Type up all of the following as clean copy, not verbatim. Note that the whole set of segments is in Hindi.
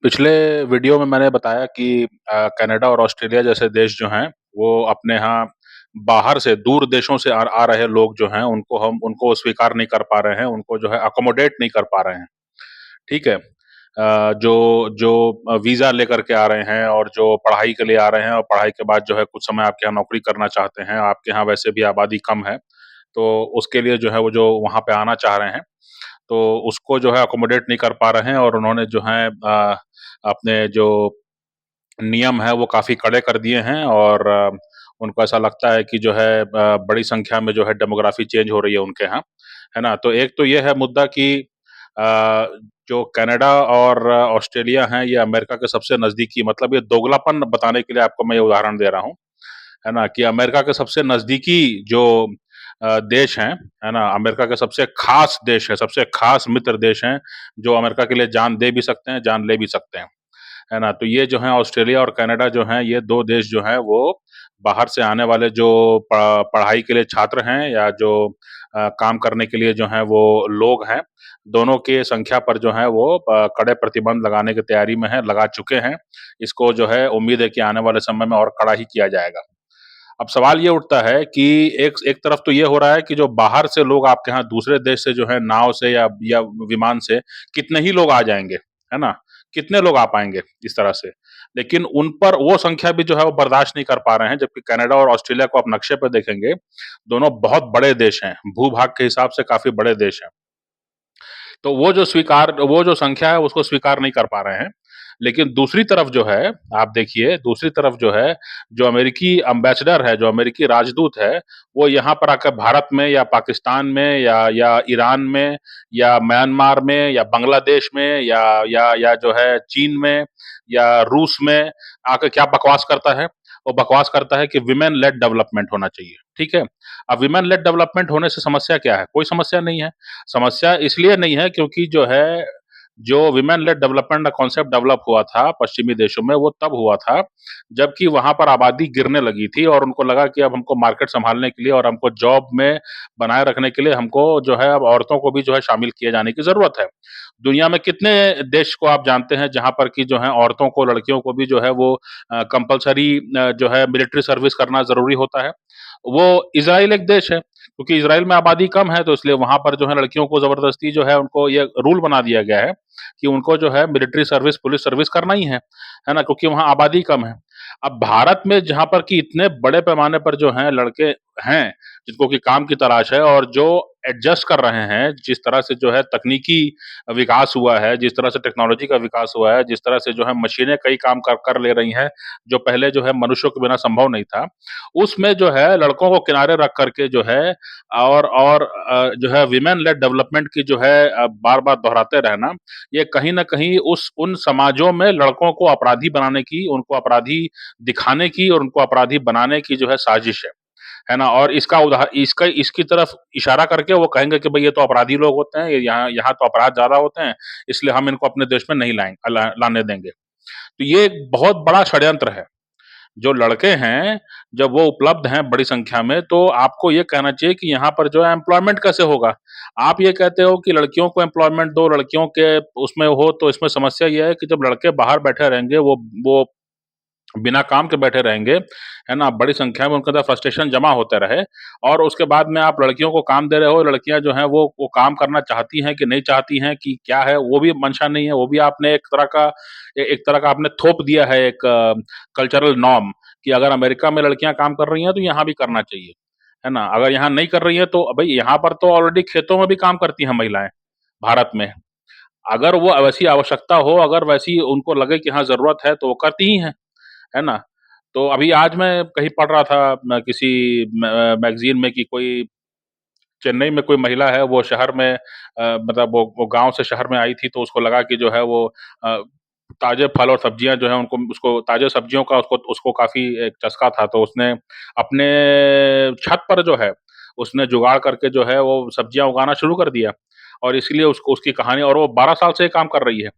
पिछले वीडियो में मैंने बताया कि कनाडा और ऑस्ट्रेलिया जैसे देश जो हैं, वो अपने यहाँ बाहर से दूर देशों से आ रहे लोग जो हैं, उनको स्वीकार नहीं कर पा रहे हैं, उनको जो है अकोमोडेट नहीं कर पा रहे हैं, ठीक है? जो जो वीज़ा लेकर के आ रहे हैं और जो पढ़ाई के लिए आ रहे हैं और पढ़ाई के बाद जो है कुछ समय आपके यहाँ नौकरी करना चाहते हैं, आपके यहाँ वैसे भी आबादी कम है, तो उसके लिए जो है वो जो वहाँ पे आना चाह रहे हैं, तो उसको जो है अकोमोडेट नहीं कर पा रहे हैं और उन्होंने जो है अपने जो नियम है वो काफ़ी कड़े कर दिए हैं और उनको ऐसा लगता है कि जो है बड़ी संख्या में जो है डेमोग्राफी चेंज हो रही है उनके यहाँ, है ना? तो एक तो ये है मुद्दा कि अ, जो कनाडा और ऑस्ट्रेलिया हैं, ये अमेरिका के सबसे नज़दीकी मतलब ये दोगलापन बताने के लिए आपको मैं ये उदाहरण दे रहा हूँ, है ना? कि अमेरिका के सबसे नज़दीकी जो देश हैं, है ना? अमेरिका के सबसे ख़ास देश है, सबसे ख़ास मित्र देश हैं, जो अमेरिका के लिए जान दे भी सकते हैं, जान ले भी सकते हैं। है ना? तो ये जो है ऑस्ट्रेलिया और कनाडा जो हैं, ये 2 देश जो हैं वो बाहर से आने वाले जो पढ़ाई के लिए छात्र हैं या जो काम करने के लिए जो हैं वो लोग हैं, दोनों के संख्या पर जो है वो कड़े प्रतिबंध लगाने की तैयारी में हैं, लगा चुके हैं। इसको जो है उम्मीद है कि आने वाले समय में और कड़ा ही किया जाएगा। अब सवाल ये उठता है कि एक एक तरफ तो ये हो रहा है कि जो बाहर से लोग आपके यहाँ दूसरे देश से जो है नाव से या विमान से कितने ही लोग आ जाएँगे, है ना? कितने लोग आ पाएँगे इस तरह से? लेकिन उन पर वो संख्या भी जो है वो बर्दाश्त नहीं कर पा रहे हैं, जबकि कनाडा और ऑस्ट्रेलिया को आप नक्शे पे देखेंगे, दोनों बहुत बड़े देश हैं, भू-भाग के हिसाब से काफ़ी बड़े देश हैं। तो वो जो संख्या है उसको स्वीकार नहीं कर पा रहे हैं। लेकिन दूसरी तरफ जो है, आप देखिए दूसरी तरफ जो है, जो अमेरिकी एम्बेसडर है, जो अमेरिकी राजदूत है, वो यहाँ पर आकर भारत में या पाकिस्तान में या ईरान में या म्यांमार में या बांग्लादेश में या जो है चीन में या रूस में आके क्या बकवास करता है? वो बकवास करता है कि विमेन लेड डेवलपमेंट होना चाहिए, ठीक है? अब विमेन लेड डेवलपमेंट होने से समस्या क्या है? कोई समस्या नहीं है। समस्या इसलिए नहीं है क्योंकि जो है, जो विमेन लेड डेवलपमेंट का कॉन्सेप्ट डेवलप हुआ था पश्चिमी देशों में, वो तब हुआ था, जबकि वहाँ पर आबादी गिरने लगी थी और उनको लगा कि अब हमको मार्केट सँभालने के लिए और हमको जॉब में बनाए रखने के लिए हमको जो है अब औरतों को भी जो है शामिल किए जाने की ज़रूरत है। दुनिया में कितने देश को आप जानते हैं जहाँ पर कि जो है औरतों को, लड़कियों को भी जो है वो कंपल्सरी जो है मिलिट्री सर्विस करना ज़रूरी होता है। वो इज़राइल एक देश है, क्योंकि इज़राइल में आबादी कम है तो इसलिए वहाँ पर जो है लड़कियों को ज़बरदस्ती जो है उनको ये रूल बना दिया गया है, कि उनको जो है मिलिट्री सर्विस, पुलिस सर्विस करना ही है ना? क्योंकि वहाँ आबादी कम है। अब भारत में जहाँ पर कि इतने बड़े पैमाने पर जो हैं लड़के हैं, जिनको कि काम की तलाश है और जो एडजस्ट कर रहे हैं, जिस तरह से जो है तकनीकी विकास हुआ है, जिस तरह से टेक्नोलॉजी का विकास हुआ है, जिस तरह से जो है मशीनें कई काम कर ले रही हैं, जो पहले जो है मनुष्यों के बिना संभव नहीं था। उसमें जो है लड़कों को किनारे रख कर के जो है जो है विमेन लेड डेवलपमेंट की जो है बार-बार दोहराते रहना, ये कहीं न कहीं उस उन समाजों में लड़कों को अपराधी बनाने की, उनको अपराधी दिखाने की और उनको अपराधी बनाने की जो है साजिश है ना? और इसकी तरफ इशारा करके वो कहेंगे कि भई ये तो अपराधी लोग होते हैं, ये यहाँ यहाँ तो अपराध ज़्यादा होते हैं, इसलिए हम इनको अपने देश में नहीं लाने देंगे। तो ये एक बहुत बड़ा षड्यंत्र है। जो लड़के हैं, जब वो उपलब्ध हैं बड़ी संख्या में, तो आपको ये कहना चाहिए कि यहाँ पर जो है एम्प्लॉयमेंट कैसे होगा? आप ये कहते हो कि लड़कियों को एम्प्लॉयमेंट दो, लड़कियों के उसमें हो, तो इसमें समस्या ये है कि जब लड़के बाहर बैठे रहेंगे, वो बिना काम के बैठे रहेंगे, है ना? बड़ी संख्या में उनके अंदर फ्रस्ट्रेशन जमा होते रहे और उसके बाद में आप लड़कियों को काम दे रहे हो, लड़कियाँ जो हैं वो काम करना चाहती हैं कि नहीं चाहती हैं कि क्या है, वो भी मंशा नहीं है, वो भी आपने एक तरह का आपने थोप दिया है एक कल्चरल नॉर्म कि अगर अमेरिका में लड़कियाँ काम कर रही हैं, तो यहाँ भी करना चाहिए, है ना? अगर यहाँ नहीं कर रही हैं, तो भई यहाँ पर तो ऑलरेडी खेतों में भी काम करती हैं महिलाएँ, भारत में। अगर वो वैसी आवश्यकता हो, अगर वैसी उनको लगे कि हाँ, ज़रूरत है, तो वो करती ही हैं। है ना? तो अभी आज मैं कहीं पढ़ रहा था किसी मैगज़ीन में कि कोई चेन्नई में कोई महिला है, वो शहर में मतलब वो गाँव से शहर में आई थी, तो उसको लगा कि जो है वो अ, ताज़े फल और सब्जियाँ जो हैं उनको उसको ताज़े सब्जियों का उसको उसको काफ़ी एक चस्का था, तो उसने अपने छत पर जो है, उसने जुगाड़ करके जो है वो सब्जियाँ उगाना शुरू कर दिया और इसीलिए उसको उसकी कहानी और वो 12 साल से ये काम कर रही है।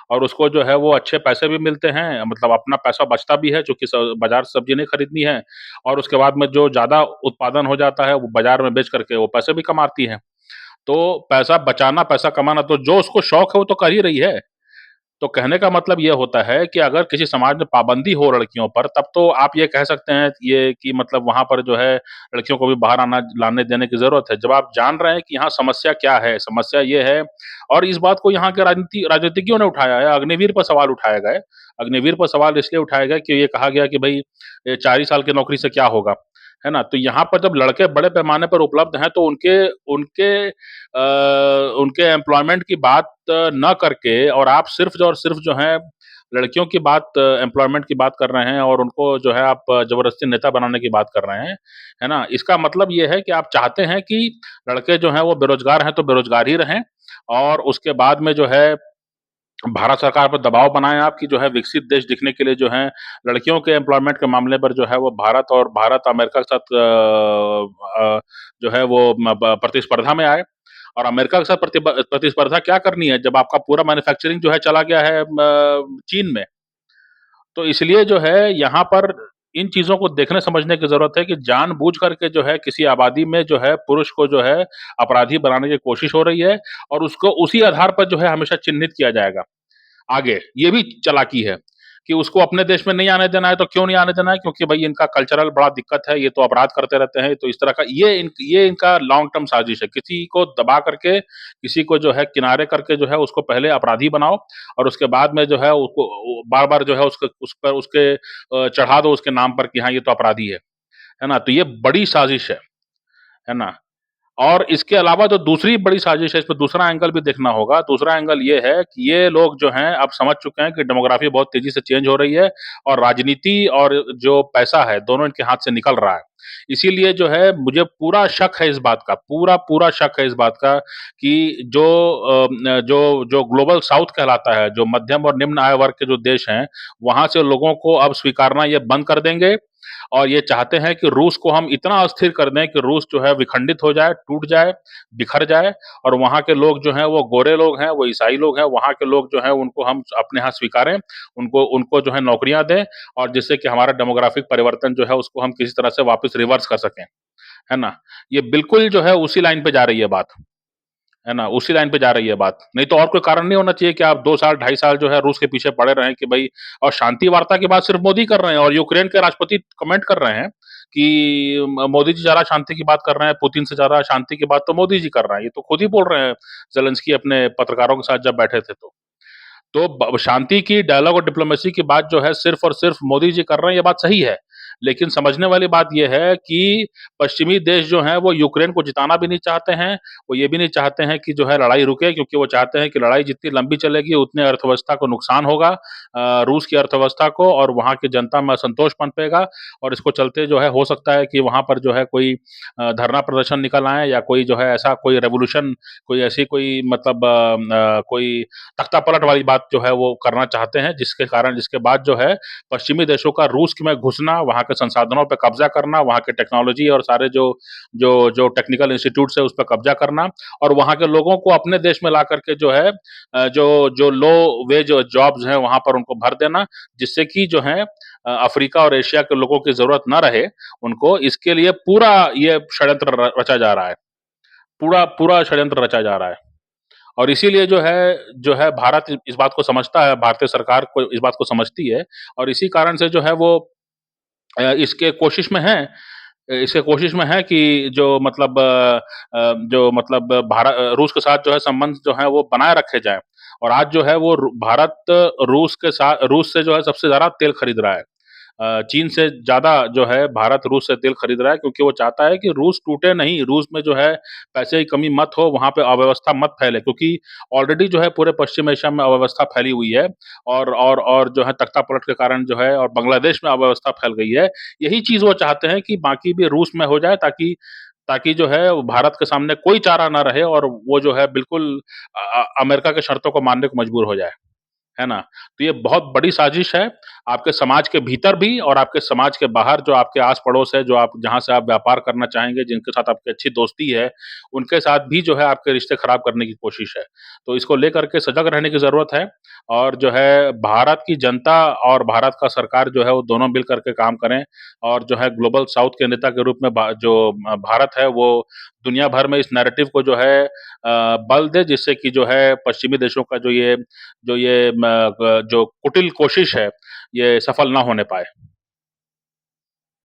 और उसको जो है वो अच्छे पैसे भी मिलते हैं, मतलब अपना पैसा बचता भी है चूँकि बाज़ार से सब्ज़ी नहीं खरीदनी है और उसके बाद में जो ज़्यादा उत्पादन हो जाता है, वो बाज़ार में बेच करके वो पैसे भी कमाती हैं। तो पैसा बचाना, पैसा कमाना तो जो उसको शौक है वो तो कर ही रही है। तो कहने का मतलब ये होता है कि अगर किसी समाज में पाबंदी हो लड़कियों पर, तब तो आप ये कह सकते हैं ये कि मतलब वहाँ पर जो है लड़कियों को भी बाहर आना लाने देने की ज़रूरत है। जब आप जान रहे हैं कि यहाँ समस्या क्या है, समस्या ये है और इस बात को यहाँ के राजनीतिज्ञों ने उठाया है, अग्निवीर पर सवाल उठाया गया है। अग्निवीर पर सवाल इसलिए उठाया गया कि ये कहा गया कि भई 4 ही साल की नौकरी से क्या होगा, है ना? तो यहाँ पर जब लड़के बड़े पैमाने पर उपलब्ध हैं तो उनके उनके उनके एम्प्लॉयमेंट की बात ना करके और आप सिर्फ़ और सिर्फ़ जो है लड़कियों की बात एम्प्लॉयमेंट की बात कर रहे हैं और उनको जो है आप ज़बरदस्ती नेता बनाने की बात कर रहे हैं, है ना? इसका मतलब ये है कि आप चाहते हैं कि लड़के जो हैं वो बेरोज़गार हैं तो बेरोज़गार ही रहें और उसके बाद में जो है भारत सरकार पर दबाव बनाएँ आप कि जो है विकसित देश दिखने के लिए जो है लड़कियों के एम्प्लॉयमेंट के मामले पर जो है वो भारत अमेरिका के साथ जो है वो म ब प्रतिस्पर्धा में आए और अमेरिका के साथ प्रतिस्पर्धा क्या करनी है जब आपका पूरा मैन्युफैक्चरिंग जो है चला गया है चीन में। तो इसलिए जो है यहाँ पर इन चीज़ों को देखने समझने की ज़रूरत है कि जानबूझ करके जो है किसी आबादी में जो है पुरुष को जो है अपराधी बनाने की कोशिश हो रही है और उसको उसी आधार पर जो है हमेशा चिन्हित किया जाएगा। आगे, ये भी चालाकी है कि उसको अपने देश में नहीं आने देना है, तो क्यों नहीं आने देना है? क्योंकि भई इनका कल्चरल बड़ा दिक्कत है, ये तो अपराध करते रहते हैं, तो इस तरह का ये इनका लॉन्ग टर्म साजिश है। किसी को दबा करके, किसी को जो है किनारे करके जो है उसको पहले अपराधी बनाओ और उसके बाद में जो है उसको बार-बार जो है उसके चढ़ा दो उसके नाम पर कि हाँ, ये तो अपराधी है ना? तो ये बड़ी साजिश है ना? और इसके अलावा जो दूसरी बड़ी साजिश है, इसमें दूसरा एंगल भी देखना होगा। दूसरा एंगल ये है कि ये लोग जो हैं अब समझ चुके हैं कि डेमोग्राफ़ी बहुत तेज़ी से चेंज हो रही है और राजनीति और जो पैसा है, दोनों इनके हाथ से निकल रहा है। इसीलिए जो है मुझे पूरा शक है इस बात का, पूरा शक है इस बात का कि जो ग्लोबल साउथ कहलाता है, जो मध्यम और निम्न आय वर्ग के जो देश हैं, वहाँ से लोगों को अब स्वीकारना ये बंद कर देंगे और ये चाहते हैं कि रूस को हम इतना अस्थिर कर दें कि रूस जो है विखंडित हो जाए, टूट जाए, बिखर जाए और वहाँ के लोग जो हैं वो गोरे लोग हैं, वो ईसाई लोग हैं, वहाँ के लोग जो हैं उनको हम अपने यहाँ स्वीकारें, उनको उनको जो है नौकरियाँ दें और जिससे कि हमारा डेमोग्राफिक परिवर्तन जो है उसको हम किसी तरह से वापस रिवर्स कर सकें, है ना? ये बिल्कुल जो है उसी लाइन पे जा रही है बात। है ना? उसी लाइन पे जा रही है बात। नहीं तो और कोई कारण नहीं होना चाहिए कि आप 2 साल, 2.5 साल जो है रूस के पीछे पड़े रहें कि भई और शांति वार्ता की बात सिर्फ़ मोदी कर रहे हैं और यूक्रेन के राष्ट्रपति कमेंट कर रहे हैं कि मोदी जी ज़्यादा शांति की बात कर रहे हैं, पुतिन से ज़्यादा शांति की बात तो मोदी जी कर रहे हैं। ये तो खुद ही बोल रहे हैं ज़ेलेंस्की अपने पत्रकारों के साथ जब बैठे थे तो। तो शांति की डायलॉग और डिप्लोमेसी की बात जो है सिर्फ और सिर्फ मोदी जी कर रहे हैं ये बात सही है। लेकिन समझने वाली बात ये है कि पश्चिमी देश जो हैं वो यूक्रेन को जिताना भी नहीं चाहते हैं। वो ये भी नहीं चाहते हैं कि जो है लड़ाई रुके क्योंकि वो चाहते हैं कि लड़ाई जितनी लंबी चलेगी उतने अर्थव्यवस्था को नुकसान होगा रूस की अर्थव्यवस्था को और वहाँ की जनता में असंतोष पनपेगा और इसको चलते जो है हो सकता है कि वहाँ पर जो है कोई धरना प्रदर्शन निकल आए या कोई जो है ऐसा कोई रेवोल्यूशन कोई ऐसी कोई मतलब कोई तख्तापलट वाली बात जो है वो करना चाहते हैं जिसके बाद जो है पश्चिमी देशों का रूस में घुसना, वहाँ के संसाधनों पे कब्ज़ा करना, वहाँ के टेक्नोलॉजी और सारे जो जो जो टेक्निकल इंस्टीट्यूट्स है उस पे कब्ज़ा करना और वहाँ के लोगों को अपने देश में ला कर के जो है जो जो लो वेज जॉब्स हैं वहाँ पर उनको भर देना, जिससे कि जो है अफ्रीका और एशिया के लोगों की ज़रूरत ना रहे उनको, इसके लिए पूरा ये षड्यंत्र रचा जा रहा है। पूरा पूरा षड्यंत्र रचा जा रहा है। और इसीलिए जो है भारत इस बात को समझता है, भारतीय सरकार को इस बात को समझती है और इसी कारण से जो है वो इसके कोशिश में है कि जो मतलब रूस के साथ जो है संबंध जो है वो बनाए रखे जाएँ और आज जो है वो भारत रूस से जो है सबसे ज़्यादा तेल खरीद रहा है। चीन से ज़्यादा जो है भारत रूस से तेल खरीद रहा है क्योंकि वो चाहता है कि रूस टूटे नहीं, रूस में जो है पैसे की कमी मत हो, वहाँ पे अव्यवस्था मत फैले क्योंकि ऑलरेडी जो है पूरे पश्चिम एशिया में अव्यवस्था फैली हुई है और जो है तख्तापलट के कारण जो है और बांग्लादेश में अव्यवस्था फैल गई है। यही चीज़ वो चाहते हैं कि बाकी भी रूस में हो जाए ताकि ताकि जो है वो भारत के सामने कोई चारा ना रहे और वो जो है बिल्कुल अमेरिका की शर्तों को मानने को मजबूर हो जाए। है ना? तो ये बहुत बड़ी साजिश है। आपके समाज के भीतर भी और आपके समाज के बाहर जो आपके आस-पड़ोस है, जो आप जहाँ से आप व्यापार करना चाहेंगे, जिनके साथ आपकी अच्छी दोस्ती है, उनके साथ भी जो है आपके रिश्ते खराब करने की कोशिश है। तो इसको लेकर के सजग रहने की ज़रूरत है और जो है भारत की जनता और भारत का सरकार जो है वो दोनों मिल कर के काम करें और जो है ग्लोबल साउथ के नेता के रूप में भारत है वो दुनिया भर में इस नैरेटिव को जो है बल दे जिससे कि जो है पश्चिमी देशों का जो ये जो कुटिल कोशिश है, ये सफल ना होने पाए।